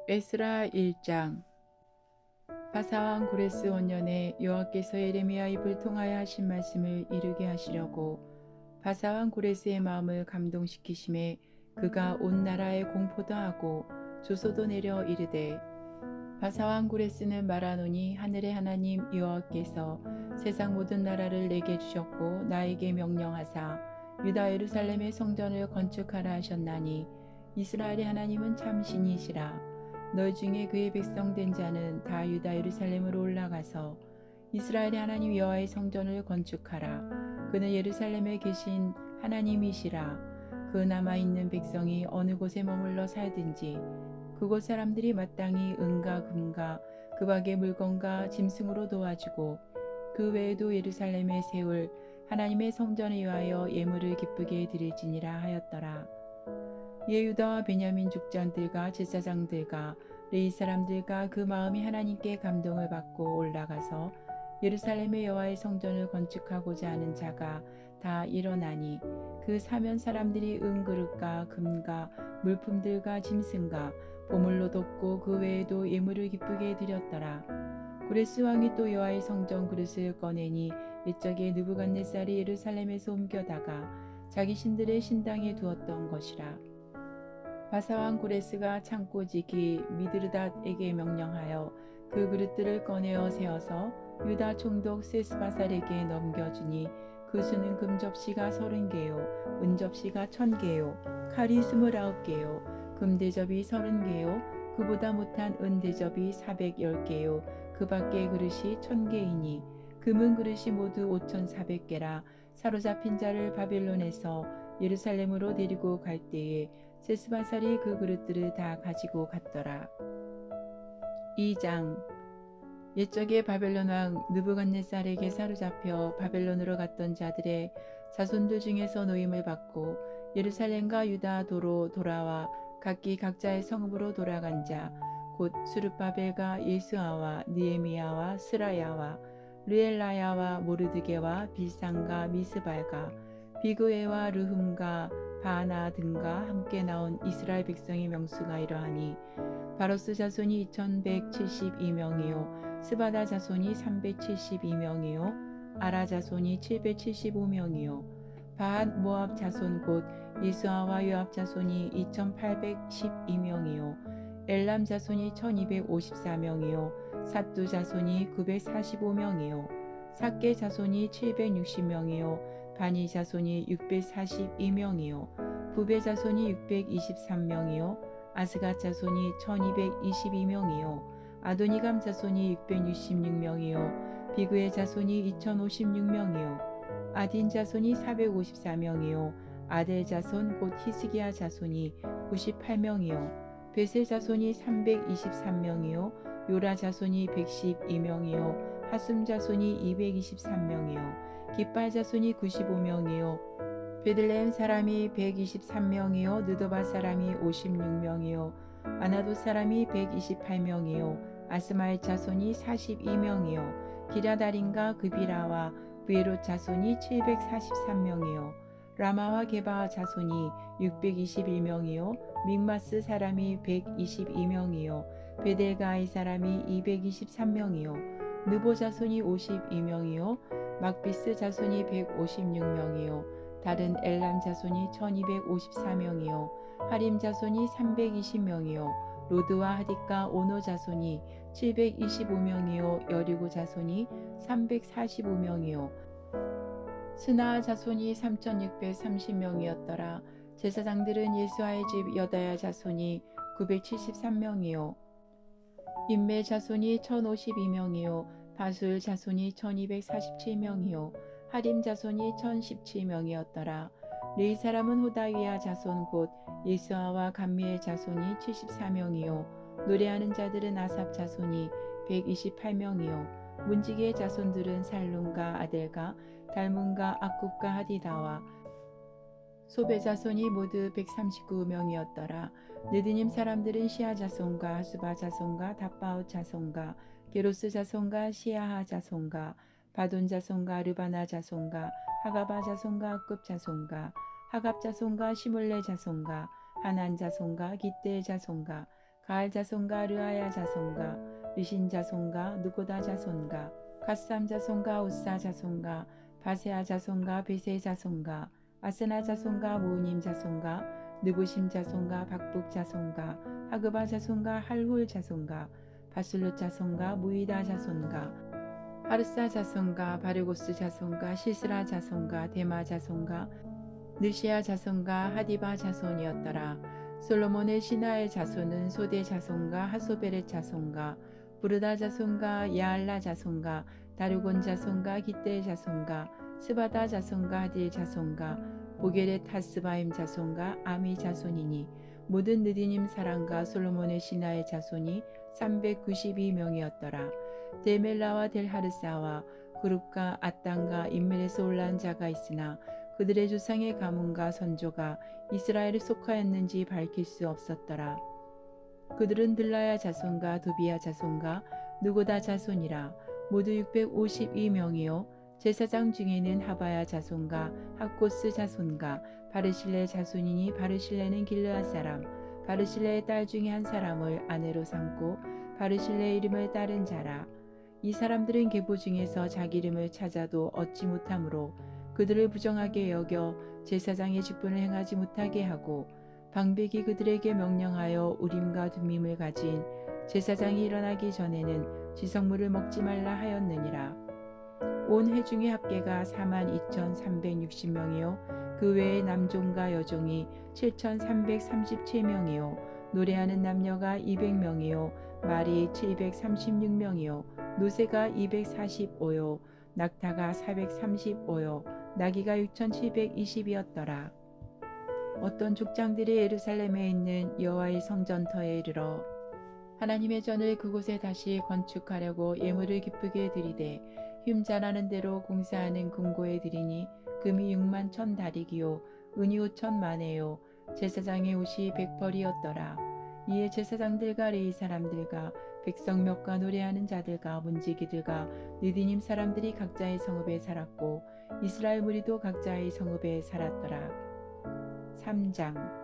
에스라 1장. 바사왕 고레스 원년에 여호와께서 예레미야 입을 통하여 하신 말씀을 이루게 하시려고 바사왕 고레스의 마음을 감동시키심에 그가 온 나라에 공포도 하고 조소도 내려 이르되, 바사왕 고레스는 말하노니 하늘의 하나님 여호와께서 세상 모든 나라를 내게 주셨고 나에게 명령하사 유다 예루살렘의 성전을 건축하라 하셨나니 이스라엘의 하나님은 참 신이시라. 너희 중에 그의 백성 된 자는 다 유다 예루살렘으로 올라가서 이스라엘의 하나님 여호와의 성전을 건축하라. 그는 예루살렘에 계신 하나님이시라. 그 남아있는 백성이 어느 곳에 머물러 살든지 그곳 사람들이 마땅히 은과 금과 그 밖의 물건과 짐승으로 도와주고 그 외에도 예루살렘에 세울 하나님의 성전에 위하여 예물을 기쁘게 드릴지니라 하였더라. 이에 유다와 베냐민 족장들과 제사장들과 레위 사람들과 그 마음이 하나님께 감동을 받고 올라가서 예루살렘의 여호와의 성전을 건축하고자 하는 자가 다 일어나니 그 사면 사람들이 은그릇과 금과 물품들과 짐승과 보물로 덮고 그 외에도 예물을 기쁘게 드렸더라. 고레스 왕이 또 여호와의 성전 그릇을 꺼내니 옛적에 느부갓네살이 예루살렘에서 옮겨다가 자기 신들의 신당에 두었던 것이라. 바사왕 고레스가 창고지기 미드르닷에게 명령하여 그 그릇들을 꺼내어 세워서 유다 총독 세스바살에게 넘겨주니 그 수는 금 접시가 30개요 은 접시가 1000개요 칼이 29개요 금 대접이 30개요 그보다 못한 은 대접이 410개요 그 밖의 그릇이 1000개이니 금은 그릇이 모두 5400개라. 사로잡힌 자를 바벨론에서 예루살렘으로 데리고 갈 때에 세스바살이 그 그릇들을 다 가지고 갔더라. 2장. 옛적에 바벨론 왕 느부갓네살에게 사로잡혀 바벨론으로 갔던 자들의 자손들 중에서 노임을 받고 예루살렘과 유다 도로 돌아와 각기 각자의 성읍으로 돌아간 자 곧 수르바벨과 예수아와 느헤미야와 스라야와 르엘라야와 모르드게와 빌상과 미스발과 비그웨와 르흠과 바나 등과 함께 나온 이스라엘 백성의 명수가 이러하니 바로스 자손이 2172명이요 스바다 자손이 372명이요 아라 자손이 775명이요 바한 모압 자손 곧 이스아와 요압 자손이 2812명이요 엘람 자손이 1254명이요 삿두 자손이 945명이요 삭게 자손이 760명이요 바니 자손이 642명이요 부베 자손이 623명이요 아스가 자손이 1222명이요 아도니감 자손이 666명이요 비그의 자손이 2056명이요 아딘 자손이 454명이요 아델 자손 곧 히스기야 자손이 98명이요 베셀 자손이 323명이요 요라 자손이 112명이요 하숨 자손이 223명이요 깃발 자손이 95명이요 베들레헴 사람이 123명이요 느도바 사람이 56명이요 아나도 사람이 128명이요 아스마엘 자손이 42명이요 기랴다림과 그비라와 브에롯 자손이 743명이요 라마와 게바 자손이 621명이요 믹마스 사람이 122명이요 베델가이 사람이 223명이요 느보 자손이 52명이요 막비스 자손이 156명이요 다른 엘람 자손이 1254명이요 하림 자손이 320명이요 로드와 하딕과 오노 자손이 725명이요 여리고 자손이 345명이요 스나아 자손이 3630명이었더라. 제사장들은 예수아의 집 여다야 자손이 973명이요 임멜 자손이 1052명이요 바술 자손이 1247명이요 하림 자손이 1017명이었더라. 레위 사람은 호다위야 자손 곧 예수아와 감미엘 자손이 74명이요 노래하는 자들은 아삽 자손이 128명이요 문지기의 자손들은 살룸과 아델과 달문과 악굽과 하디다와 소베 자손이 모두 139명이었더라. 느드님 사람들은 시아 자손과 하수바 자손과 답바웃 자손과 게로스 자손과 시아하 자손과 바돈 자손과 르바나 자손과 하가바 자손과 악굽 자손과 하갑 자손과 시물레 자손과 하난 자손과 기떼 자손과 가알 자손과 르아야 자손과 르신 자손과 누고다 자손과 갓삼 자손과 우사 자손과 바세아 자손과 베세 자손과 아스나 자손과 무님 자손과 느부심 자손과 박북 자손과 하그바 자손과 할훌 자손과 바술루 자손과 무이다 자손과 하르사 자손과 바르고스 자손과 시스라 자손과 데마 자손과 느시아 자손과 하디바 자손이었더라. 솔로몬의 신하의 자손은 소대 자손과 하소베렛 자손과 부르다 자손과 야알라 자손과 다르곤 자손과 기떼 자손과 스바다 자손과 하딜 자손과 보게렛 하스바임 자손과 아미 자손이니 모든 느디님 사람과 솔로몬의 신하의 자손이 392명이었더라. 데멜라와 델하르사와 그룹과 아땅과 인멜에서 올라온 자가 있으나 그들의 조상의 가문과 선조가 이스라엘에 속하였는지 밝힐 수 없었더라. 그들은 들라야 자손과 도비야 자손과 누고다 자손이라. 모두 652명이요 제사장 중에는 하바야 자손과 학고스 자손과 바르실레 자손이니 바르실레는 길르앗 사람 바르실레의 딸 중에 한 사람을 아내로 삼고 바르실레의 이름을 따른 자라. 이 사람들은 계보 중에서 자기 이름을 찾아도 얻지 못하므로 그들을 부정하게 여겨 제사장의 직분을 행하지 못하게 하고 방백이 그들에게 명령하여 우림과 둠밈을 가진 제사장이 일어나기 전에는 지성물을 먹지 말라 하였느니라. 온 회중의 합계가 42,360명이요 그 외에 남종과 여종이 7,337명이요 노래하는 남녀가 200명이요 말이 736명이요 노새가 245요 낙타가 435요 나귀가 6,720이었더라. 어떤 족장들이 예루살렘에 있는 여호와의 성전터에 이르러 하나님의 전을 그곳에 다시 건축하려고 예물을 기쁘게 드리되 흉자라는 대로 공사하는 금고에 드리니 금이 6만 1,000다리기요 은이 5,000만에요 제사장의 옷이 100벌이었더라. 이에 제사장들과 레위 사람들과 백성몇과 노래하는 자들과 문지기들과 느디님 사람들이 각자의 성읍에 살았고 이스라엘 무리도 각자의 성읍에 살았더라. 3장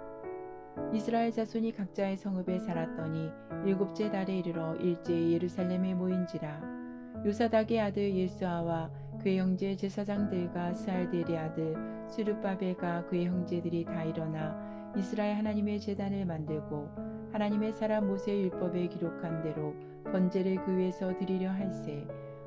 이스라엘 자손이 각자의 성읍에 살았더니 일곱째 달에 이르러 일제히 예루살렘에 모인지라. 요사닥의 아들 예수아와 그의 형제 제사장들과 스알델의 아들 스룹바벨과 그의 형제들이 다 일어나 이스라엘 하나님의 제단을 만들고 하나님의 사람 모세의 율법에 기록한 대로 번제를 그 위에서 드리려 할세.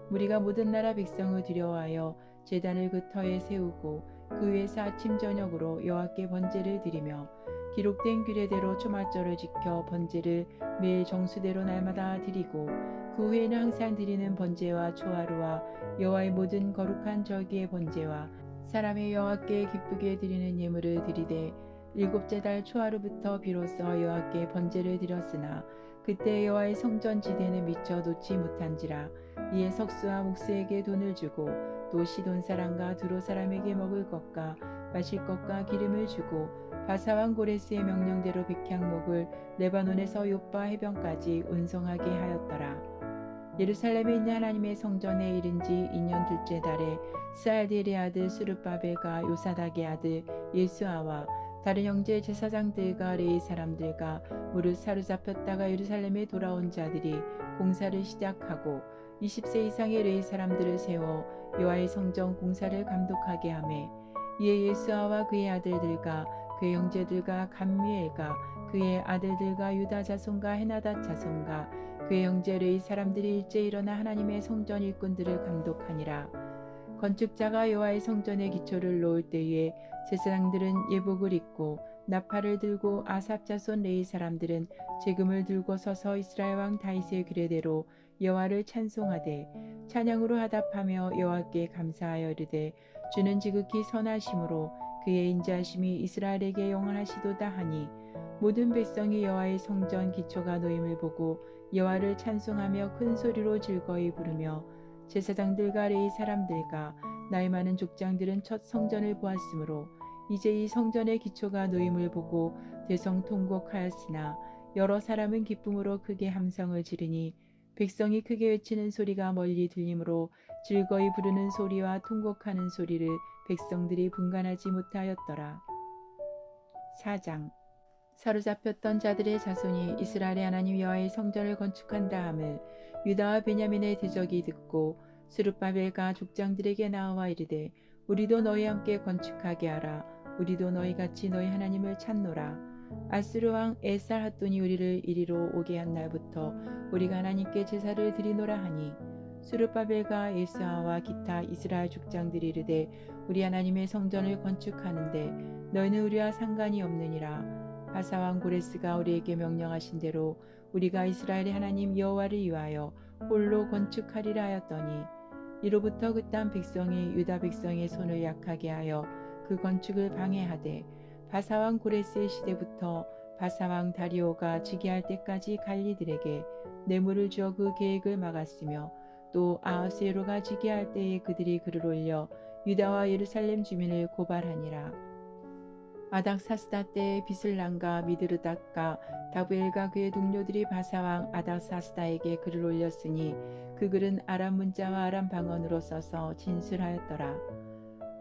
우리가 모든 나라 백성을 두려워하여 제단을 그 터에 세우고 그 위에서 아침 저녁으로 여호와께 번제를 드리며 기록된 규례대로 초막절을 지켜 번제를 매일 정수대로 날마다 드리고 그 후에는 항상 드리는 번제와 초하루와 여호와의 모든 거룩한 절기의 번제와 사람의 여호와께 기쁘게 드리는 예물을 드리되 일곱째 달 초하루부터 비로소 여호와께 번제를 드렸으나 그때 여호와의 성전 지대는 미처 놓지 못한지라. 이에 석수와 목수에게 돈을 주고 또 시돈 사람과 두로 사람에게 먹을 것과 마실 것과 기름을 주고 바사왕 고레스의 명령대로 백향목을 레바논에서 요빠 해변까지 운송하게 하였더라. 예루살렘에 있는 하나님의 성전에 이른 지 2년 둘째 달에 스알델의 아들 스룹바벨과 요사닥의 아들 예수아와 다른 형제 제사장들과 레위 사람들과 무릇 사로잡혔다가 예루살렘에 돌아온 자들이 공사를 시작하고 20세 이상의 레위 사람들을 세워 여호와의 성전 공사를 감독하게 하매 이에 예수아와 그의 아들들과 그의 형제들과 감미엘과 그의 아들들과 유다 자손과 헤나닷 자손과 그의 형제 레위 사람들이 일제히 일어나 하나님의 성전 일꾼들을 감독하니라. 건축자가 여호와의 성전의 기초를 놓을 때에 제사장들은 예복을 입고 나팔을 들고 아삽 자손 레위 사람들은 재금을 들고 서서 이스라엘 왕 다윗의 규례대로 여호와를 찬송하되 찬양으로 하답하며 여호와께 감사하여 이르되 주는 지극히 선하심으로 그의 인자하심이 이스라엘에게 영원하시도다 하니 모든 백성이 여호와의 성전 기초가 놓임을 보고 여호와를 찬송하며 큰 소리로 즐거이 부르며 제사장들과 레위 사람들과 나이 많은 족장들은 첫 성전을 보았으므로 이제 이 성전의 기초가 놓임을 보고 대성통곡하였으나 여러 사람은 기쁨으로 크게 함성을 지르니 백성이 크게 외치는 소리가 멀리 들리므로 즐거이 부르는 소리와 통곡하는 소리를 백성들이 분간하지 못하였더라. 4장 사로잡혔던 자들의 자손이 이스라엘의 하나님 여호와의 성전을 건축한다 함을 유다와 베냐민의 대적이 듣고 스룹바벨과 족장들에게 나와 이르되 우리도 너희와 함께 건축하게 하라. 우리도 너희같이 너희 하나님을 찾노라. 아스루 왕 에살핫돈이 우리를 이리로 오게 한 날부터 우리가 하나님께 제사를 드리노라 하니 스룹바벨과 예수아와 기타 이스라엘 족장들이 이르되 우리 하나님의 성전을 건축하는데 너희는 우리와 상관이 없느니라. 바사왕 고레스가 우리에게 명령하신 대로 우리가 이스라엘의 하나님 여호와를 위하여 홀로 건축하리라 하였더니 이로부터 그 땅 백성이 유다 백성의 손을 약하게 하여 그 건축을 방해하되 바사왕 고레스의 시대부터 바사왕 다리오가 즉위할 때까지 갈리들에게 뇌물을 주어 그 계획을 막았으며 또 아하스웨로가 즉위할 때에 그들이 글을 올려 유다와 예루살렘 주민을 고발하니라. 아닥사스다 때에 비슬람과 미드르닷과 다부엘과 그의 동료들이 바사왕 아닥사스다에게 글을 올렸으니 그 글은 아람 문자와 아람 방언으로 써서 진술하였더라.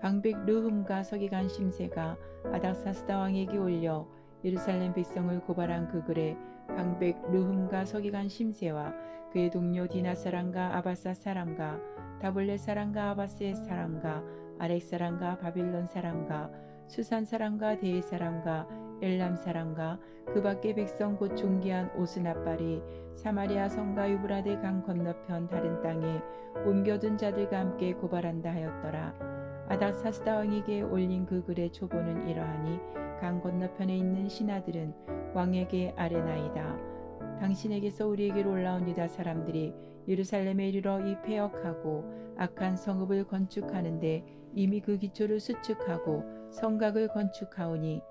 방백 르흠과 서기관 심세가 아닥사스다 왕에게 올려 예루살렘 백성을 고발한 그 글에 방백 르흠과 서기관 심세와 그의 동료 디나 사람과 아바사 사람과 다볼레 사람과 아바스의 사람과 아렉 사람과 바빌론 사람과 수산 사람과 데이 사람과 엘람 사람과 그 밖의 백성 곧 존귀한 오스나발이 사마리아 성과 유브라데 강 건너편 다른 땅에 옮겨둔 자들과 함께 고발한다 하였더라. 아닥사스다 왕에게 올린 그 글의 초보는 이러하니 강 건너편에 있는 신하들은 왕에게 아뢰나이다. 당신에게서 우리에게로 올라온 유다 사람들이 예루살렘에 이르러 이 폐역하고 악한 성읍을 건축하는데 이미 그 기초를 수축하고 성곽을 건축하오니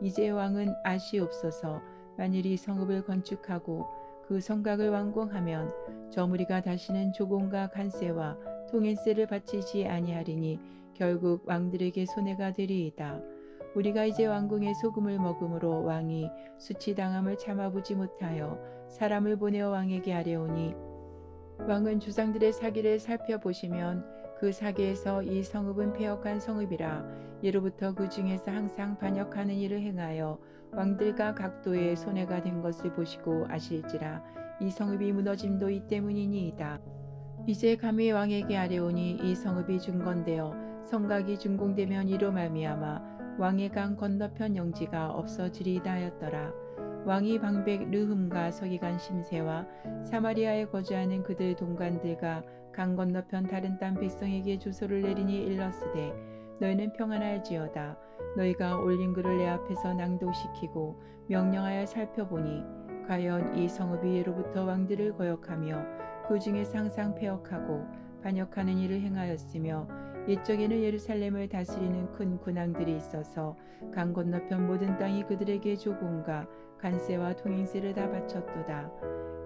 이제 왕은 아시옵소서. 만일 이 성읍을 건축하고 그 성곽을 완공하면 저 무리가 다시는 조공과 간세와 통행세를 바치지 아니하리니 결국 왕들에게 손해가 되리이다. 우리가 이제 왕궁의 소금을 먹음으로 왕이 수치당함을 참아보지 못하여 사람을 보내어 왕에게 아뢰오니 왕은 주상들의 사기를 살펴보시면 그 사기에서 이 성읍은 폐역한 성읍이라 예로부터 그 중에서 항상 반역하는 일을 행하여 왕들과 각도에 손해가 된 것을 보시고 아실지라 이 성읍이 무너짐도 이 때문이니이다. 이제 감히 왕에게 아뢰오니 이 성읍이 중건되어 성곽이 준공되면 이로 말미암아 왕의 강 건너편 영지가 없어지리이다 하였더라. 왕이 방백 르흠과 서기관 심세와 사마리아에 거주하는 그들 동관들과 강 건너편 다른 땅 백성에게 주소를 내리니 일렀으되 너희는 평안할지어다. 너희가 올린 글을 내 앞에서 낭독시키고 명령하여 살펴보니 과연 이 성읍이 예로부터 왕들을 거역하며 그 중에서 항상 폐역하고 반역하는 일을 행하였으며 옛적에는 예루살렘을 다스리는 큰 군왕들이 있어서 강 건너편 모든 땅이 그들에게 조공과 간세와 통행세를 다 바쳤도다.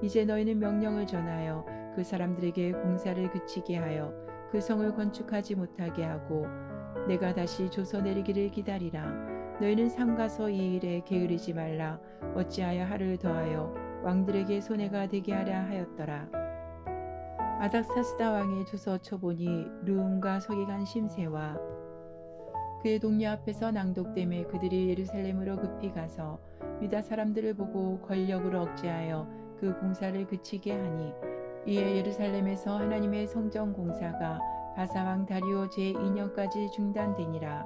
이제 너희는 명령을 전하여 그 사람들에게 공사를 그치게 하여 그 성을 건축하지 못하게 하고 내가 다시 조서 내리기를 기다리라. 너희는 삼가서 이 일에 게으르지 말라. 어찌하여 하를 더하여 왕들에게 손해가 되게 하랴 하였더라. 아닥사스다 왕의 조서 초본이 르움과 서기관 심세와 그의 동료 앞에서 낭독됨에 그들이 예루살렘으로 급히 가서 유다 사람들을 보고 권력으로 억제하여 그 공사를 그치게 하니 이에 예루살렘에서 하나님의 성전 공사가 바사왕 다리오 제2년까지 중단되니라.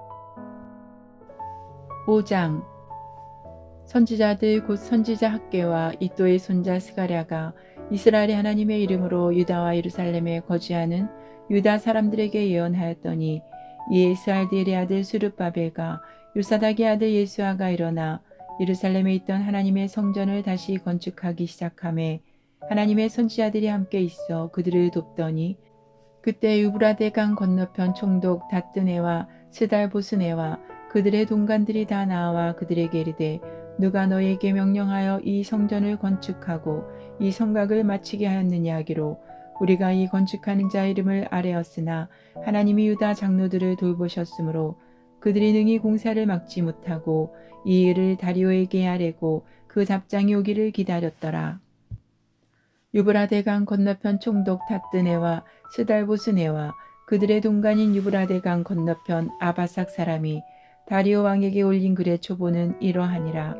5장 선지자들 곧 선지자 학계와 이또의 손자 스가랴가 이스라엘의 하나님의 이름으로 유다와 예루살렘에 거주하는 유다 사람들에게 예언하였더니 이에 스알디엘의 아들 스룹바벨과 요사닥의 아들 예수아가 일어나 예루살렘에 있던 하나님의 성전을 다시 건축하기 시작하매 하나님의 선지자들이 함께 있어 그들을 돕더니 그때 유브라데 강 건너편 총독 다뜨네와 스달보스네와 그들의 동관들이 다 나와 그들에게 이르되 누가 너희에게 명령하여 이 성전을 건축하고 이 성곽을 마치게 하였느냐 하기로 우리가 이 건축하는 자 이름을 아뢰었으나 하나님이 유다 장로들을 돌보셨으므로 그들이 능히 공사를 막지 못하고 이 일을 다리오에게 아뢰고 그 답장이 오기를 기다렸더라. 유브라데 강 건너편 총독 다뜨네와 스달보스네와 그들의 동관인 유브라데 강 건너편 아바삭 사람이 다리오 왕에게 올린 글의 초보는 이러하니라.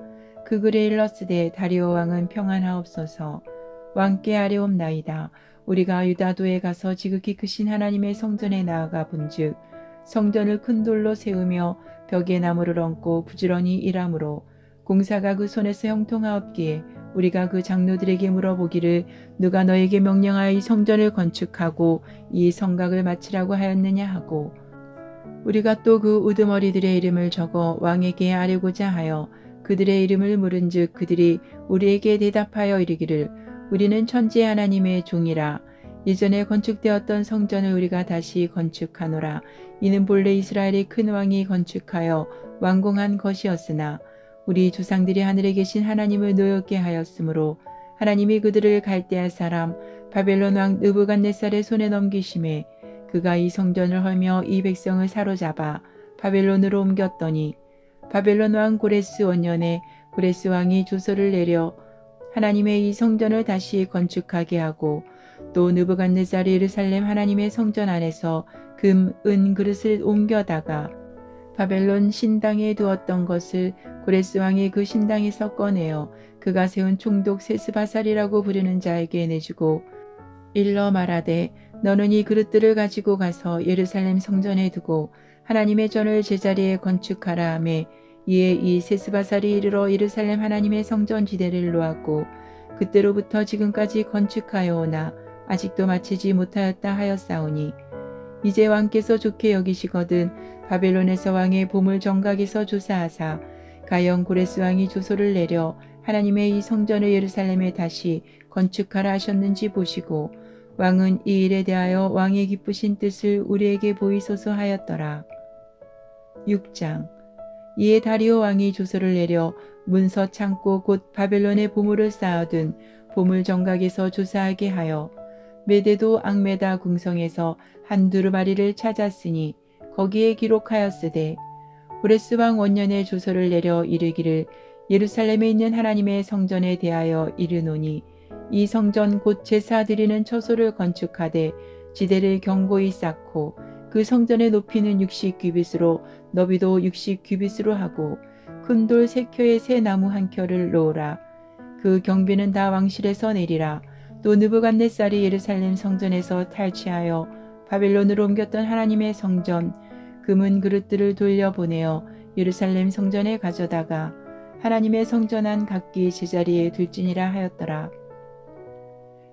그 글에 일렀으되 다리오 왕은 평안하옵소서. 왕께 아뢰옵나이다. 우리가 유다도에 가서 지극히 크신 하나님의 성전에 나아가 본즉 성전을 큰 돌로 세우며 벽에 나무를 얹고 부지런히 일하므로 공사가 그 손에서 형통하옵기에 우리가 그 장로들에게 물어보기를 누가 너에게 명령하여 이 성전을 건축하고 이 성곽을 마치라고 하였느냐 하고 우리가 또 그 우두머리들의 이름을 적어 왕에게 아뢰고자 하여 그들의 이름을 물은즉 그들이 우리에게 대답하여 이르기를 우리는 천지 하나님의 종이라. 이전에 건축되었던 성전을 우리가 다시 건축하노라. 이는 본래 이스라엘의 큰 왕이 건축하여 완공한 것이었으나 우리 조상들이 하늘에 계신 하나님을 노엽게 하였으므로 하나님이 그들을 갈대아 사람 바벨론 왕 느부갓네살의 손에 넘기심에 그가 이 성전을 헐며 이 백성을 사로잡아 바벨론으로 옮겼더니 바벨론 왕 고레스 원년에 고레스 왕이 조서를 내려 하나님의 이 성전을 다시 건축하게 하고 또 느부갓네살이 예루살렘 하나님의 성전 안에서 금, 은 그릇을 옮겨다가 바벨론 신당에 두었던 것을 고레스 왕이 그 신당에서 꺼내어 그가 세운 총독 세스바살이라고 부르는 자에게 내주고 일러 말하되 너는 이 그릇들을 가지고 가서 예루살렘 성전에 두고 하나님의 전을 제자리에 건축하라 하매 이에 이 세스바살이 이르러 예루살렘 하나님의 성전 지대를 놓았고 그때로부터 지금까지 건축하여 오나 아직도 마치지 못하였다 하였사오니 이제 왕께서 좋게 여기시거든 바벨론에서 왕의 보물 정각에서 조사하사 가영 고레스 왕이 조서를 내려 하나님의 이 성전을 예루살렘에 다시 건축하라 하셨는지 보시고 왕은 이 일에 대하여 왕의 기쁘신 뜻을 우리에게 보이소서 하였더라. 6장 이에 다리오 왕이 조서를 내려 문서 창고 곧 바벨론의 보물을 쌓아둔 보물 정각에서 조사하게 하여 메데도 앙메다 궁성에서 한 두루마리를 찾았으니 거기에 기록하였으되 고레스 왕 원년에 조서를 내려 이르기를 예루살렘에 있는 하나님의 성전에 대하여 이르노니 이 성전 곧 제사 드리는 처소를 건축하되 지대를 견고히 쌓고 그 성전의 높이는 60규빗으로 너비도 60규빗으로 하고 큰 돌 3켜에 새 나무 1켜를 놓으라. 그 경비는 다 왕실에서 내리라. 또 느부갓네살이 예루살렘 성전에서 탈취하여 바벨론으로 옮겼던 하나님의 성전 금은 그릇들을 돌려보내어 예루살렘 성전에 가져다가 하나님의 성전 안 각기 제자리에 둘지니라 하였더라.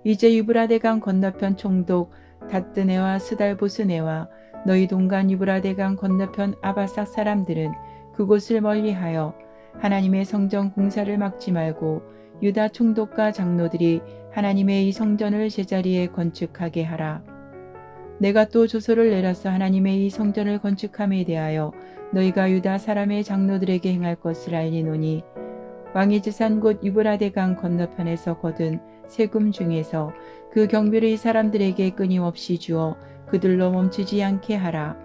이제 유브라데강 건너편 총독 다뜨네와 스달보스네와 너희 동간 유브라데강 건너편 아바삭 사람들은 그곳을 멀리하여 하나님의 성전 공사를 막지 말고 유다 총독과 장로들이 하나님의 이 성전을 제자리에 건축하게 하라. 내가 또 조서를 내려서 하나님의 이 성전을 건축함에 대하여 너희가 유다 사람의 장로들에게 행할 것을 알리노니 왕의 재산 곧 유브라데강 건너편에서 거둔 세금 중에서 그 경비를 이 사람들에게 끊임없이 주어 그들로 멈추지 않게 하라.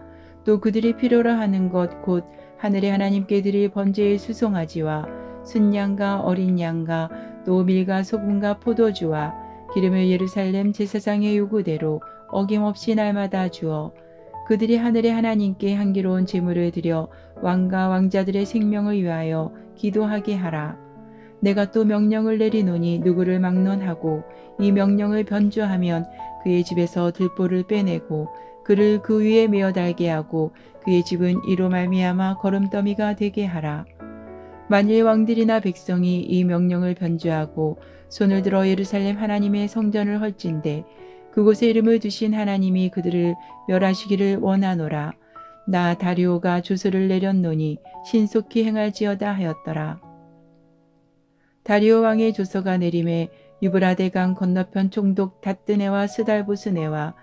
또 그들이 필요로 하는 것 곧 하늘의 하나님께 드릴 번제의 수송아지와 순양과 어린 양과 또 밀과 소금과 포도주와 기름을 예루살렘 제사장의 요구대로 어김없이 날마다 주어 그들이 하늘의 하나님께 향기로운 제물을 드려 왕과 왕자들의 생명을 위하여 기도하게 하라. 내가 또 명령을 내리노니 누구를 막론하고 이 명령을 변조하면 그의 집에서 들보를 빼내고 그를 그 위에 메어 달게 하고 그의 집은 이로 말미암아 거름더미가 되게 하라. 만일 왕들이나 백성이 이 명령을 변조하고 손을 들어 예루살렘 하나님의 성전을 헐진대 그곳에 이름을 두신 하나님이 그들을 멸하시기를 원하노라. 나 다리오가 조서를 내렸노니 신속히 행할지어다 하였더라. 다리오 왕의 조서가 내림에 유브라데강 건너편 총독 다뜨네와 스달보스네와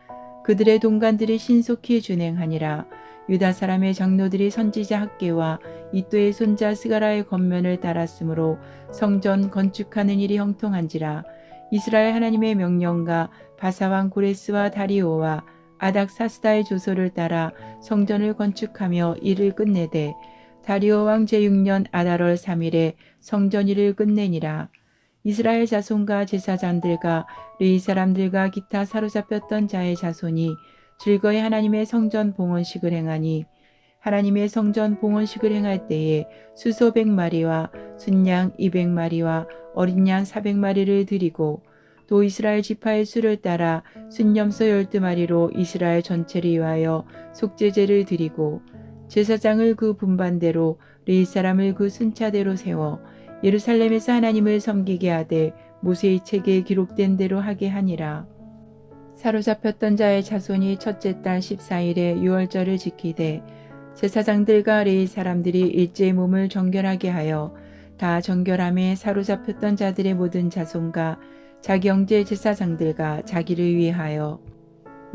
그들의 동관들이 신속히 준행하니라. 유다 사람의 장로들이 선지자 학계와 이또의 손자 스가라의 겉면을 따랐으므로 성전 건축하는 일이 형통한지라. 이스라엘 하나님의 명령과 바사왕 고레스와 다리오와 아닥사스다의 조서를 따라 성전을 건축하며 일을 끝내되 다리오 왕 제6년 아달월 3일에 성전 일을 끝내니라. 이스라엘 자손과 제사장들과 르이 사람들과 기타 사로잡혔던 자의 자손이 즐거이 하나님의 성전 봉헌식을 행하니 하나님의 성전 봉헌식을 행할 때에 수소백 마리와 순양 200마리와 어린 양 400마리를 드리고 또 이스라엘 지파의 수를 따라 순염소 12마리로 이스라엘 전체를 위하여 속죄제를 드리고 제사장을 그 분반대로 레위 사람을 그 순차대로 세워 예루살렘에서 하나님을 섬기게 하되 모세의 책에 기록된 대로 하게 하니라. 사로잡혔던 자의 자손이 첫째 달 14일에 유월절을 지키되 제사장들과 레위 사람들이 일제히 몸을 정결하게 하여 다 정결함에 사로잡혔던 자들의 모든 자손과 자기 형제 제사장들과 자기를 위하여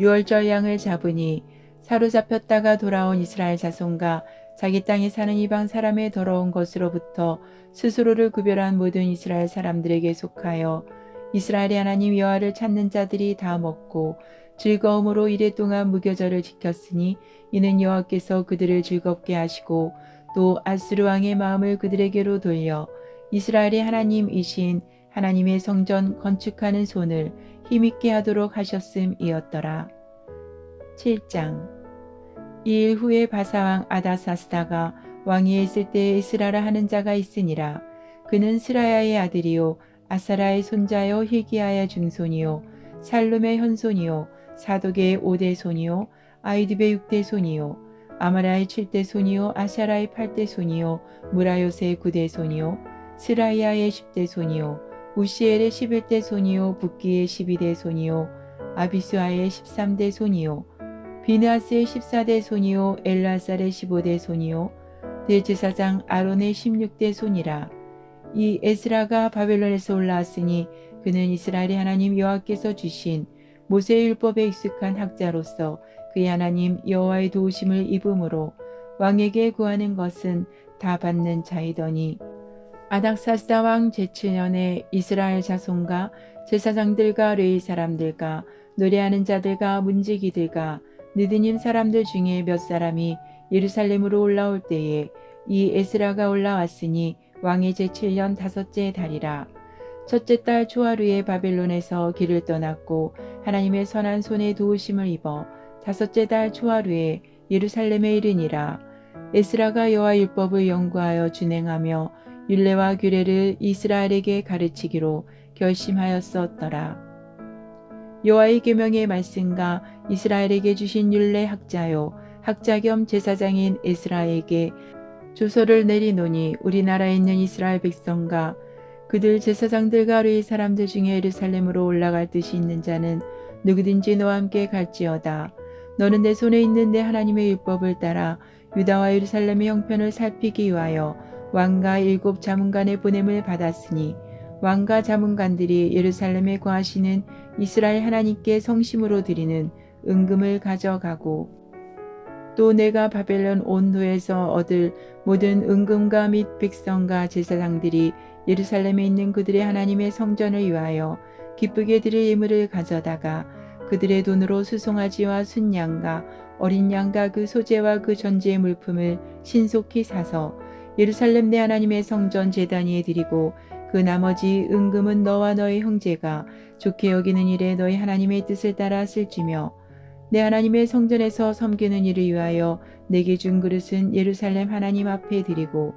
유월절 양을 잡으니 사로잡혔다가 돌아온 이스라엘 자손과 자기 땅에 사는 이방 사람의 더러운 것으로부터 스스로를 구별한 모든 이스라엘 사람들에게 속하여 이스라엘의 하나님 여호와를 찾는 자들이 다 먹고 즐거움으로 이래 동안 무교절을 지켰으니 이는 여호와께서 그들을 즐겁게 하시고 또 아스루 왕의 마음을 그들에게로 돌려 이스라엘의 하나님이신 하나님의 성전 건축하는 손을 힘있게 하도록 하셨음이었더라. 7장. 이 일 후에 바사왕 아다사스다가 왕위에 있을 때에 에스라라 하는 자가 있으니라. 그는 스라야의 아들이요 아사라의 손자요 hil기야의 증손이요 살룸의 현손이요 사독의 5대 손이요 아이두의 6대 손이요 아마라의 7대 손이요 아샤라의 8대 손이요 무라요스의 9대 손이요 스라이야의 10대 손이요 우시엘의 11대 손이요 붓기의 12대 손이요 아비수아의 13대 손이요 비느하스의 14대 손이요 엘라살의 15대 손이요 대제사장 아론의 16대 손이라. 이 에스라가 바벨론에서 올라왔으니 그는 이스라엘의 하나님 여호와께서 주신 모세의 율법에 익숙한 학자로서 그의 하나님 여호와의 도우심을 입음으로 왕에게 구하는 것은 다 받는 자이더니 아닥사스다 왕 제7년에 이스라엘 자손과 제사장들과 레위 사람들과 노래하는 자들과 문지기들과 느드님 사람들 중에 몇 사람이 예루살렘으로 올라올 때에 이 에스라가 올라왔으니 왕의 제7년 다섯째 달이라. 첫째 달 초하루에 바벨론에서 길을 떠났고 하나님의 선한 손에 도우심을 입어 다섯째 달 초하루에 예루살렘에 이르니라. 에스라가 여호와 율법을 연구하여 준행하며 율례와 규례를 이스라엘에게 가르치기로 결심하였었더라. 여호와의 계명의 말씀과 이스라엘에게 주신 율례 학자요 학자 겸 제사장인 에스라에게 조서를 내리노니 우리나라에 있는 이스라엘 백성과 그들 제사장들과 레위 사람들 중에 예루살렘으로 올라갈 뜻이 있는 자는 누구든지 너와 함께 갈지어다. 너는 내 손에 있는 내 하나님의 율법을 따라 유다와 예루살렘의 형편을 살피기 위하여 왕과 7 자문관의 보냄을 받았으니 왕과 자문관들이 예루살렘에 거하시는 이스라엘 하나님께 성심으로 드리는 은금을 가져가고 또 내가 바벨론 온도에서 얻을 모든 은금과 및 백성과 제사장들이 예루살렘에 있는 그들의 하나님의 성전을 위하여 기쁘게 드릴 예물을 가져다가 그들의 돈으로 수송아지와 순양과 어린 양과 그 소재와 그 전제의 물품을 신속히 사서 예루살렘 내 하나님의 성전 제단 위에 드리고 그 나머지 은금은 너와 너의 형제가 좋게 여기는 일에 너희 하나님의 뜻을 따라 쓸지며 내 하나님의 성전에서 섬기는 일을 위하여 내게 준 그릇은 예루살렘 하나님 앞에 드리고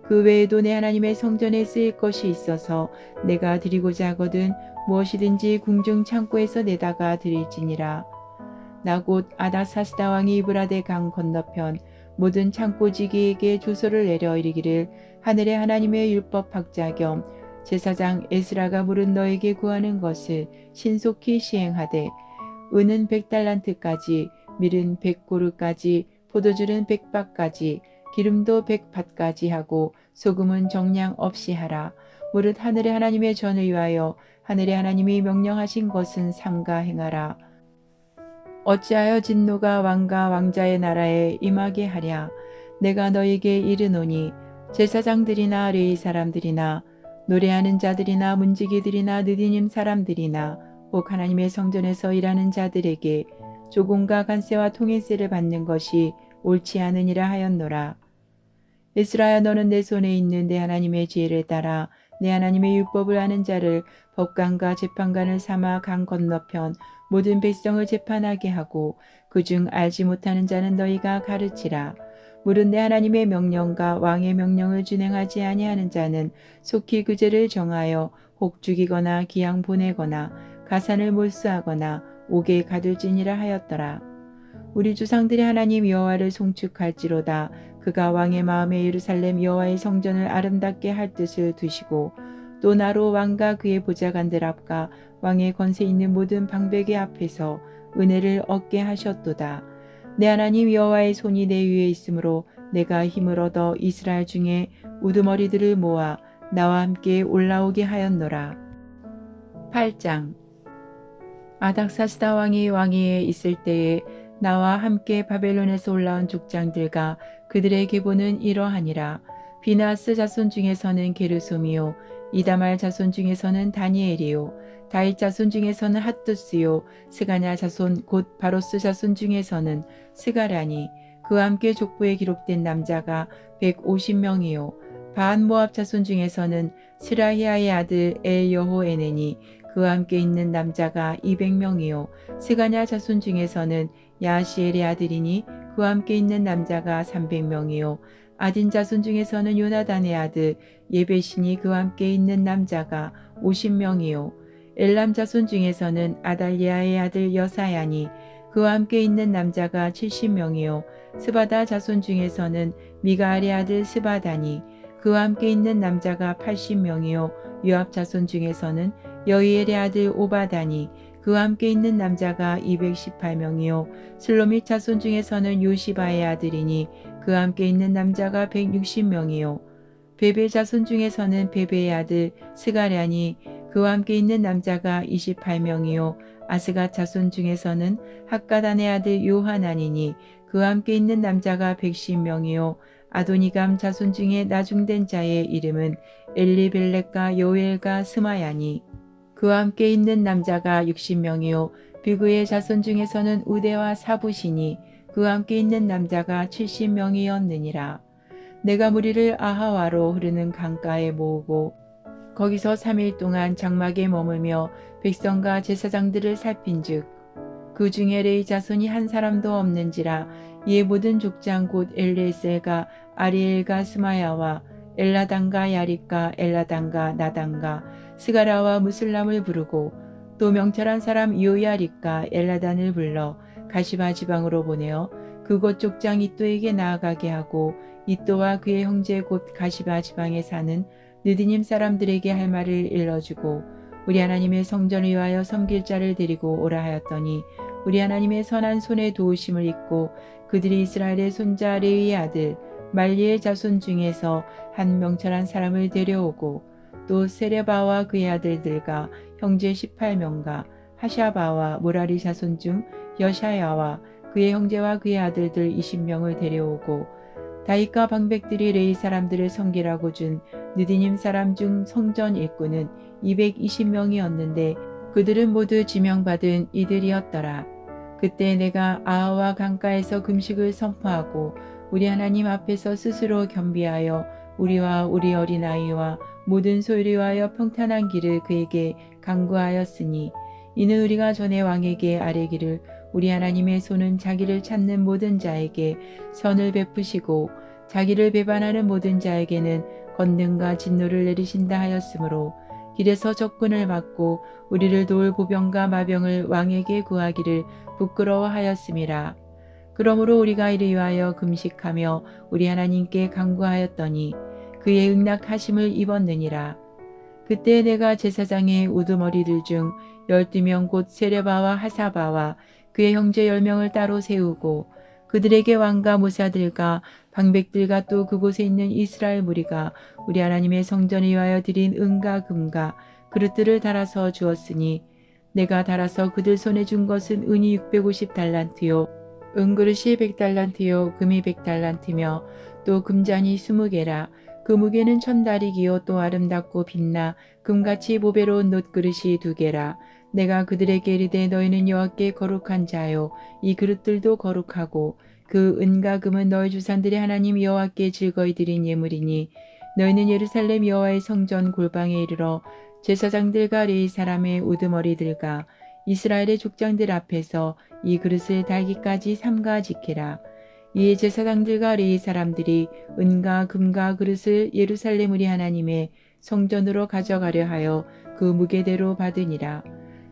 그 외에도 내 하나님의 성전에 쓰일 것이 있어서 내가 드리고자 하거든 무엇이든지 궁중 창고에서 내다가 드릴지니라. 나 곧 아닥사스다 왕이 이브라데 강 건너편 모든 창고지기에게 조서를 내려 이르기를 하늘의 하나님의 율법 학자 겸 제사장 에스라가 물은 너에게 구하는 것을 신속히 시행하되 은은 100달란트까지 밀은 100고르까지 포도주는 100밭까지 기름도 100밭까지 하고 소금은 정량 없이 하라. 무릇 하늘의 하나님의 전을 위하여 하늘의 하나님이 명령하신 것은 삼가 행하라. 어찌하여 진노가 왕과 왕자의 나라에 임하게 하랴. 내가 너에게 이르노니 제사장들이나 레위 사람들이나 노래하는 자들이나 문지기들이나 느디님 사람들이나 혹 하나님의 성전에서 일하는 자들에게 조공과 간세와 통행세를 받는 것이 옳지 않으니라 하였노라. 에스라야 너는 내 손에 있는 내 하나님의 지혜를 따라 내 하나님의 율법을 아는 자를 법관과 재판관을 삼아 강 건너편 모든 백성을 재판하게 하고 그중 알지 못하는 자는 너희가 가르치라. 무릇 내 하나님의 명령과 왕의 명령을 준행하지 아니하는 자는 속히 그 죄를 정하여 혹 죽이거나 기양 보내거나 가산을 몰수하거나 옥에 가둘지니라 하였더라. 우리 조상들이 하나님 여호와를 송축할지로다. 그가 왕의 마음에 예루살렘 여호와의 성전을 아름답게 할 뜻을 두시고 또 나로 왕과 그의 보좌관들 앞과 왕의 권세 있는 모든 방백의 앞에서 은혜를 얻게 하셨도다. 내 하나님 여호와의 손이 내 위에 있으므로 내가 힘을 얻어 이스라엘 중에 우두머리들을 모아 나와 함께 올라오게 하였노라. 8장. 아닥사스다 왕이 왕위에 있을 때에 나와 함께 바벨론에서 올라온 족장들과 그들의 계보는 이러하니라. 비나스 자손 중에서는 게르솜이요 이다말 자손 중에서는 다니엘이요 다윗 자손 중에서는 핫두스요 스가냐 자손 곧 바로스 자손 중에서는 스가랴니 그와 함께 족보에 기록된 남자가 150명이요 바한 모압 자손 중에서는 스라히아의 아들 엘여호에네니 그와 함께 있는 남자가 200명이요 스가냐 자손 중에서는 야시엘의 아들이니 그와 함께 있는 남자가 300명이요 아딘 자손 중에서는 요나단의 아들 예베신이 그와 함께 있는 남자가 50명이요 엘람 자손 중에서는 아달리아의 아들 여사야니 그와 함께 있는 남자가 70명이요 스바다 자손 중에서는 미가알의 아들 스바다니 그와 함께 있는 남자가 80명이요 요압 자손 중에서는 여이엘의 아들 오바다니 그와 함께 있는 남자가 218명이요 슬로밋 자손 중에서는 요시바의 아들이니 그와 함께 있는 남자가 160명이요 베베 자손 중에서는 베베의 아들 스가랴니 그와 함께 있는 남자가 28명이요 아스가 자손 중에서는 학가단의 아들 요하나니니 그와 함께 있는 남자가 110명이요 아도니감 자손 중에 나중된 자의 이름은 엘리벨렉과 요엘과 스마야니 그와 함께 있는 남자가 60명이요 비그의 자손 중에서는 우대와 사부시니 그와 함께 있는 남자가 70명이었느니라. 내가 무리를 아하와로 흐르는 강가에 모으고 거기서 3일 동안 장막에 머물며 백성과 제사장들을 살핀즉 그 중에 레위 자손이 한 사람도 없는지라. 이에 모든 족장 곧 엘레셀과 아리엘과 스마야와 엘라단과 야립과 엘라단과 나단과 스가라와 무슬람을 부르고 또 명철한 사람 요야립과 엘라단을 불러 가시바 지방으로 보내어 그곳 족장 이또에게 나아가게 하고 이또와 그의 형제 곧 가시바 지방에 사는 느디님 사람들에게 할 말을 일러주고 우리 하나님의 성전을 위하여 섬길 자를 데리고 오라 하였더니 우리 하나님의 선한 손에 도우심을 입고 그들이 이스라엘의 손자 레위의 아들 말리의 자손 중에서 한 명철한 사람을 데려오고 또 세레바와 그의 아들들과 형제 18명과 하샤바와 모라리 자손 중 여샤야와 그의 형제와 그의 아들들 20명을 데려오고 다윗과 방백들이 레위 사람들을 섬기라고 준 느디님 사람 중 성전 일꾼은 220명이었는데 그들은 모두 지명받은 이들이었더라. 그때 내가 아하와 강가에서 금식을 선포하고 우리 하나님 앞에서 스스로 겸비하여 우리와 우리 어린아이와 모든 소유를 위하여 평탄한 길을 그에게 간구하였으니 이는 우리가 전에 왕에게 아뢰기를 우리 하나님의 손은 자기를 찾는 모든 자에게 선을 베푸시고 자기를 배반하는 모든 자에게는 권능과 진노를 내리신다 하였으므로 길에서 적군을 막고 우리를 도울 보병과 마병을 왕에게 구하기를 부끄러워하였음이라. 그러므로 우리가 이를 위하여 금식하며 우리 하나님께 간구하였더니 그의 응낙하심을 입었느니라. 그때 내가 제사장의 우두머리들 중 12명 곧 세레바와 하사바와 그의 형제 10명을 따로 세우고 그들에게 왕과 무사들과 방백들과 또 그곳에 있는 이스라엘 무리가 우리 하나님의 성전을 위하여 드린 은과 금과 그릇들을 달아서 주었으니 내가 달아서 그들 손에 준 것은 은이 650달란트요 은그릇이 100달란트요 금이 100달란트며 또 금잔이 20개라. 그 무게는 1000다리기요 또 아름답고 빛나 금같이 보배로운 놋그릇이 2개라. 내가 그들에게 이르되 너희는 여호와께 거룩한 자요 이 그릇들도 거룩하고 그 은과 금은 너희 조상들의 하나님 여호와께 즐거이 드린 예물이니 너희는 예루살렘 여호와의 성전 골방에 이르러 제사장들과 레위 사람의 우두머리들과 이스라엘의 족장들 앞에서 이 그릇을 달기까지 삼가 지키라. 이에 제사장들과 레위 사람들이 은과 금과 그릇을 예루살렘 우리 하나님의 성전으로 가져가려 하여 그 무게대로 받으니라.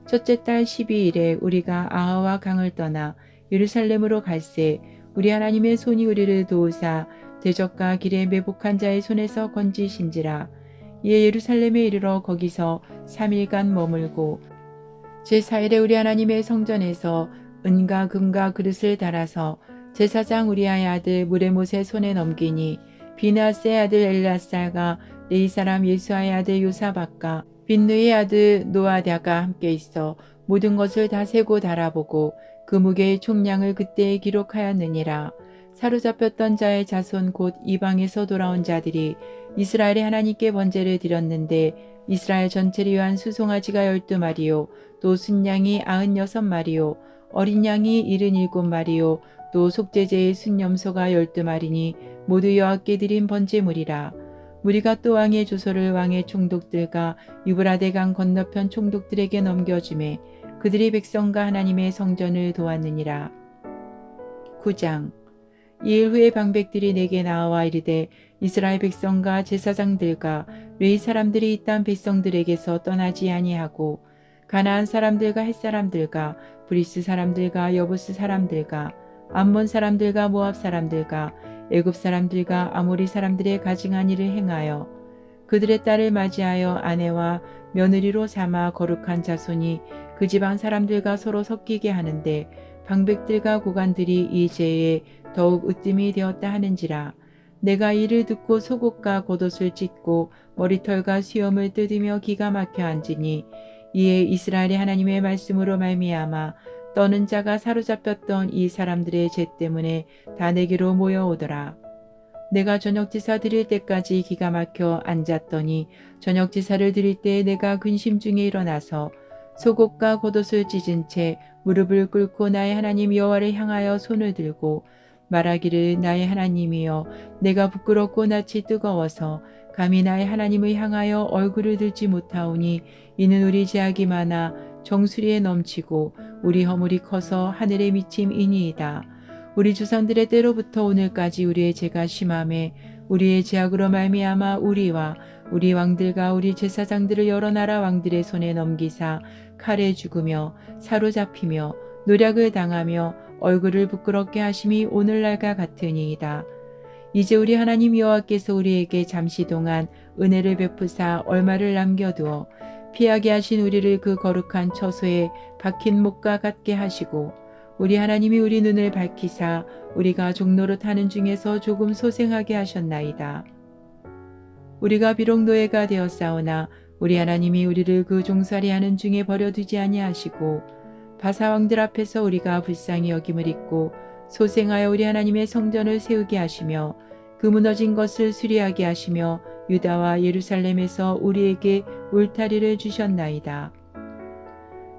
첫째 달 12일에 우리가 아하와 강을 떠나 예루살렘으로 갈새 우리 하나님의 손이 우리를 도우사 대적과 길에 매복한 자의 손에서 건지신지라. 이에 예루살렘에 이르러 거기서 3일간 머물고 제4일에 우리 하나님의 성전에서 은과 금과 그릇을 달아서 제사장 우리아의 아들 무레못의 손에 넘기니 비나스의 아들 엘라살과 레위 사람 예수아의 아들 요사박과 빈누의 아들 노아랴가 함께 있어 모든 것을 다 세고 달아보고 그 무게의 총량을 그때에 기록하였느니라. 사로잡혔던 자의 자손 곧 이방에서 돌아온 자들이 이스라엘의 하나님께 번제를 드렸는데 이스라엘 전체를 위한 수송아지가 12마리요 또 순양이 96마리요 어린 양이 77마리요 또 속죄제의 순염소가 12마리니 모두 여호와께 드린 번제물이라. 무리가 또 왕의 주소를 왕의 총독들과 유브라데강 건너편 총독들에게 넘겨주매 그들이 백성과 하나님의 성전을 도왔느니라. 9장. 이일 후에 방백들이 내게 나와 이르되 이스라엘 백성과 제사장들과 레위 사람들이 이 땅 백성들에게서 떠나지 아니하고 가나안 사람들과 헷 사람들과 브리스 사람들과 여부스 사람들과 암몬 사람들과 모압 사람들과 애굽 사람들과 아모리 사람들의 가증한 일을 행하여 그들의 딸을 맞이하여 아내와 며느리로 삼아 거룩한 자손이 그 지방 사람들과 서로 섞이게 하는데 방백들과 고관들이 이 죄에 더욱 으뜸이 되었다 하는지라. 내가 이를 듣고 속옷과 겉옷을 찢고 머리털과 수염을 뜯으며 기가 막혀 앉으니 이에 이스라엘의 하나님의 말씀으로 말미암아 떠는 자가 사로잡혔던 이 사람들의 죄 때문에 다 내게로 모여오더라. 내가 저녁제사 드릴 때까지 기가 막혀 앉았더니 저녁제사를 드릴 때에 내가 근심 중에 일어나서 속옷과 겉옷을 찢은 채 무릎을 꿇고 나의 하나님 여호와를 향하여 손을 들고 말하기를 나의 하나님이여 내가 부끄럽고 낯이 뜨거워서 감히 나의 하나님을 향하여 얼굴을 들지 못하오니 이는 우리 죄악이 많아 정수리에 넘치고 우리 허물이 커서 하늘에 미침이니이다. 우리 조상들의 때로부터 오늘까지 우리의 죄가 심함에 우리의 죄악으로 말미암아 우리와 우리 왕들과 우리 제사장들을 여러 나라 왕들의 손에 넘기사 칼에 죽으며 사로잡히며 노략을 당하며 얼굴을 부끄럽게 하심이 오늘날과 같으니이다. 이제 우리 하나님 여호와께서 우리에게 잠시 동안 은혜를 베푸사 얼마를 남겨두어 피하게 하신 우리를 그 거룩한 처소에 박힌 목과 같게 하시고 우리 하나님이 우리 눈을 밝히사 우리가 종노릇 하는 중에서 조금 소생하게 하셨나이다. 우리가 비록 노예가 되었사오나 우리 하나님이 우리를 그 종살이하는 중에 버려두지 아니하시고 바사왕들 앞에서 우리가 불쌍히 여김을 입고 소생하여 우리 하나님의 성전을 세우게 하시며 그 무너진 것을 수리하게 하시며 유다와 예루살렘에서 우리에게 울타리를 주셨나이다.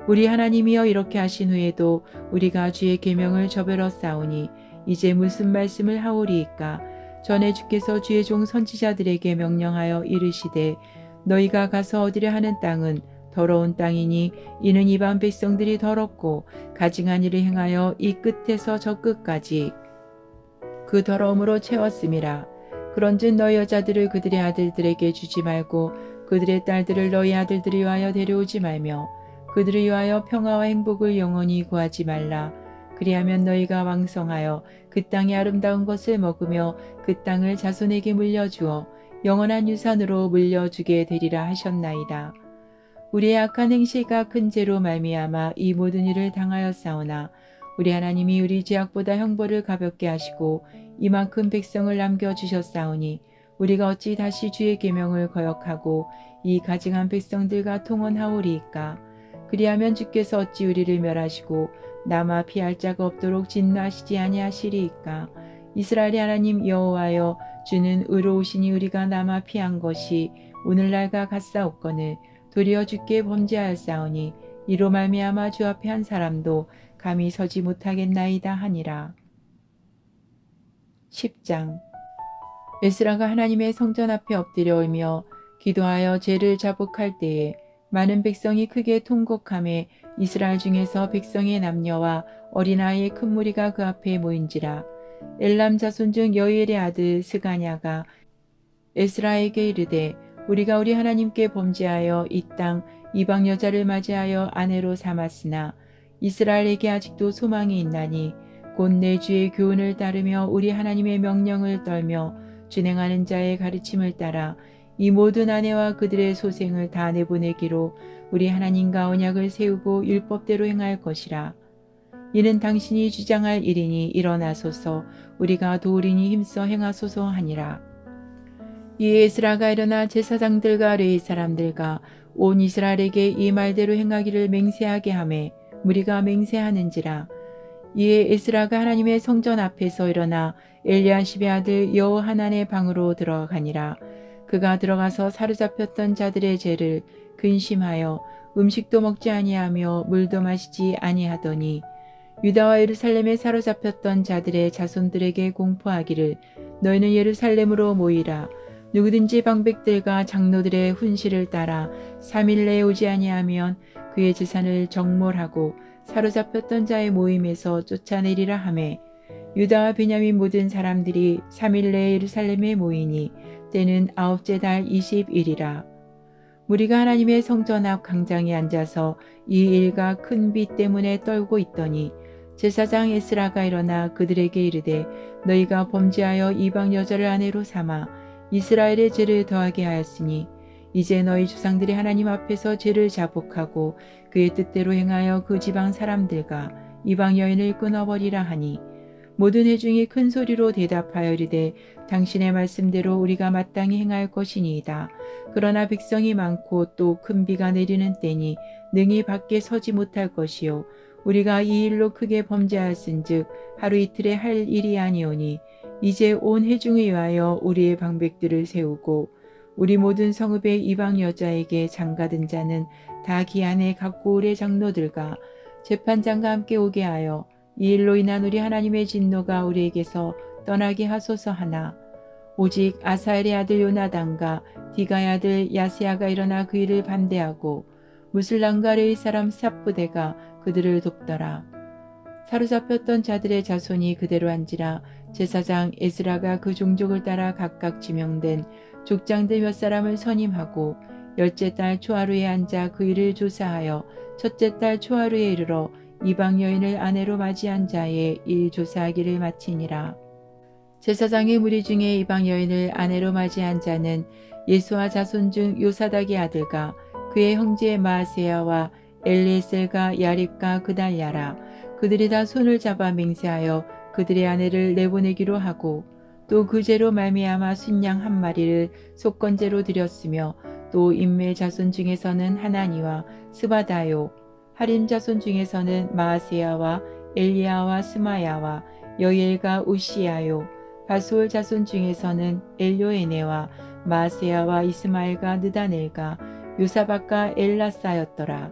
우리 하나님이여 이렇게 하신 후에도 우리가 주의 계명을 저버렸사오니 이제 무슨 말씀을 하오리이까. 전에 주께서 주의 종 선지자들에게 명령하여 이르시되 너희가 가서 얻으려 하는 땅은 더러운 땅이니 이는 이방 백성들이 더럽고 가증한 일을 행하여 이 끝에서 저 끝까지 그 더러움으로 채웠음이라. 그런즉 너희 여자들을 그들의 아들들에게 주지 말고 그들의 딸들을 너희 아들들을 위하여 데려오지 말며 그들을 위하여 평화와 행복을 영원히 구하지 말라. 그리하면 너희가 왕성하여 그 땅의 아름다운 것을 먹으며 그 땅을 자손에게 물려주어 영원한 유산으로 물려주게 되리라 하셨나이다. 우리의 악한 행실과 큰 죄로 말미암아 이 모든 일을 당하였사오나 우리 하나님이 우리 죄악보다 형벌을 가볍게 하시고 이만큼 백성을 남겨주셨사오니 우리가 어찌 다시 주의 계명을 거역하고 이 가증한 백성들과 통혼하오리이까. 그리하면 주께서 어찌 우리를 멸하시고 남아 피할 자가 없도록 진노하시지 아니하시리이까. 이스라엘의 하나님 여호와여 주는 의로우시니 우리가 남아 피한 것이 오늘날과 같사옵거늘 도리어 주께 범죄하였사오니 이로 말미암아 주 앞에 한 사람도 감히 서지 못하겠나이다 하니라. 10장. 에스라가 하나님의 성전 앞에 엎드려 울며 기도하여 죄를 자복할 때에 많은 백성이 크게 통곡하며 이스라엘 중에서 백성의 남녀와 어린아이의 큰 무리가 그 앞에 모인지라. 엘람 자손 중 여일의 아들 스가냐가 에스라에게 이르되 우리가 우리 하나님께 범죄하여 이 땅 이방 여자를 맞이하여 아내로 삼았으나 이스라엘에게 아직도 소망이 있나니 곧 내 주의 교훈을 따르며 우리 하나님의 명령을 떨며 준행하는 자의 가르침을 따라 이 모든 아내와 그들의 소생을 다 내보내기로 우리 하나님과 언약을 세우고 율법대로 행할 것이라. 이는 당신이 주장할 일이니 일어나소서 우리가 도우리니 힘써 행하소서 하니라. 이에 에스라가 일어나 제사장들과 레위 사람들과 온 이스라엘에게 이 말대로 행하기를 맹세하게 하매 무리가 맹세하는지라. 이에 에스라가 하나님의 성전 앞에서 일어나 엘리야십의 아들 여호하난의 방으로 들어가니라. 그가 들어가서 사로잡혔던 자들의 죄를 근심하여 음식도 먹지 아니하며 물도 마시지 아니하더니 유다와 예루살렘에 사로잡혔던 자들의 자손들에게 공포하기를 너희는 예루살렘으로 모이라. 누구든지 방백들과 장로들의 훈시를 따라 3일 내에 오지 아니하면 그의 재산을 정몰하고 사로잡혔던 자의 모임에서 쫓아내리라 하매 유다와 베냐민 모든 사람들이 3일 내에 예루살렘에 모이니 때는 9째 달 20일이라. 무리가 하나님의 성전 앞 광장에 앉아서 이 일과 큰 비 때문에 떨고 있더니 제사장 에스라가 일어나 그들에게 이르되 너희가 범죄하여 이방 여자를 아내로 삼아 이스라엘의 죄를 더하게 하였으니 이제 너희 조상들이 하나님 앞에서 죄를 자복하고 그의 뜻대로 행하여 그 지방 사람들과 이방 여인을 끊어버리라 하니 모든 회중이 큰 소리로 대답하여 이르되 당신의 말씀대로 우리가 마땅히 행할 것이니이다. 그러나 백성이 많고 또 큰 비가 내리는 때니 능히 밖에 서지 못할 것이요 우리가 이 일로 크게 범죄하였은즉 하루 이틀에 할 일이 아니오니 이제 온 회중에 의하여 우리의 방백들을 세우고 우리 모든 성읍의 이방 여자에게 장가든 자는 다 기한에 각 고을의 장로들과 재판장과 함께 오게 하여 이 일로 인한 우리 하나님의 진노가 우리에게서 떠나게 하소서 하나 오직 아사엘의 아들 요나단과 디가의 아들 야세야가 일어나 그 일을 반대하고 무슬람과 레위 사람 삽부대가 그들을 돕더라. 사로잡혔던 자들의 자손이 그대로 한지라 제사장 에스라가 그 종족을 따라 각각 지명된 족장들 몇 사람을 선임하고 10째 달 초하루에 앉아 그 일을 조사하여 첫째 달 초하루에 이르러 이방 여인을 아내로 맞이한 자의 일 조사하기를 마치니라. 제사장의 무리 중에 이방 여인을 아내로 맞이한 자는 예수와 자손 중 요사닥의 아들과 그의 형제 마아세야와 엘리에셀과 야립과 그달랴라. 그들이 다 손을 잡아 맹세하여 그들의 아내를 내보내기로 하고 또 그 죄로 말미암아 순양 한 마리를 속건제로 드렸으며 또 인멜 자손 중에서는 하나니와 스바다요 하림 자손 중에서는 마아세야와 엘리야와 스마야와 여엘과 우시야요 바수올 자손 중에서는 엘요에네와 마아세야와 이스마엘과 느다넬과 요사박과 엘라사였더라.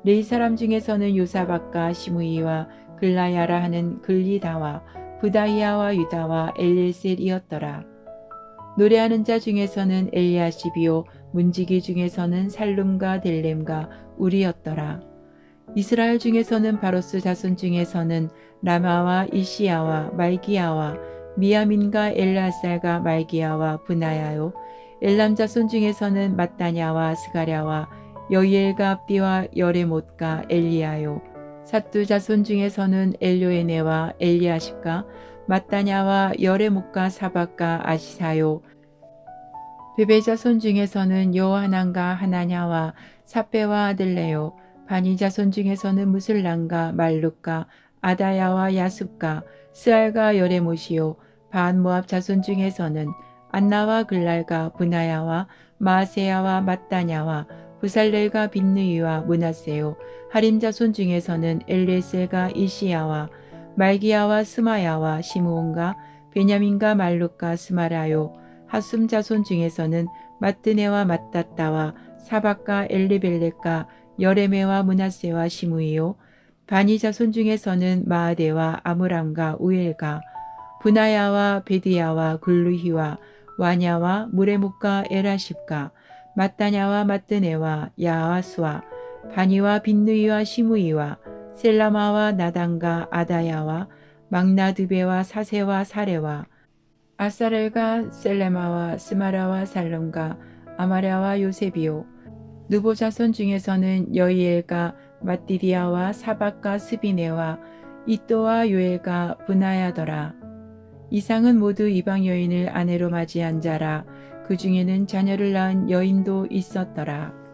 레위 사람 중에서는 요사박과 시므이와 글라야라 하는 글리다와 부다이아와 유다와 엘리셀이었더라. 노래하는 자 중에서는 엘리야시비요 문지기 중에서는 살룸과 델렘과 우리였더라. 이스라엘 중에서는 바로스 자손 중에서는 라마와 이시야와 말기야와 미야민과 엘라살과 말기야와 브나야요 엘람 자손 중에서는 mat다냐와 스가랴와 여이엘과 압디와 여레못과 엘리야요 삿두 자손 중에서는 엘요에네와 엘리아십과 mat다냐와 여레못과 사박과 아시사요 베베 자손 중에서는 여호하난과 하나냐와 사페와 아들레요 바니 자손 중에서는 무슬람과 말룩과 아다야와 야습과 스알과 여레못이요 반 모압 자손 중에서는 안나와 글랄과 브나야와 마아세야와 mat다냐와 부살렐과 빈느이와 므낫세요 하림 자손 중에서는 엘레셀과 이시야와 말기야와 스마야와 시므온과 베냐민과 말룩과 스마라요 하숨 자손 중에서는 마뜨네와 mattat다와 사박과 엘리벨렉과 여레메와 므낫세와 시므이요 바니 자손 중에서는 마아데와 아므람과 우엘과 브나야와 베드야와 글루히와 와냐와 무레목과 에라십과 mat다냐와 mat드네와 야하스와 바니와 빈느이와 시므이와 셀라마와 나단과 아다야와 막나드베와 사세와 사레와 아사렐과 셀레마와 스마라와 살룸과 아마랴와 요셉이요 느보 자손 중에서는 여이엘과 마띠디아와 사박과 스비네와 이또와 요엘과 브나야더라. 이상은 모두 이방 여인을 아내로 맞이한 자라. 그 중에는 자녀를 낳은 여인도 있었더라.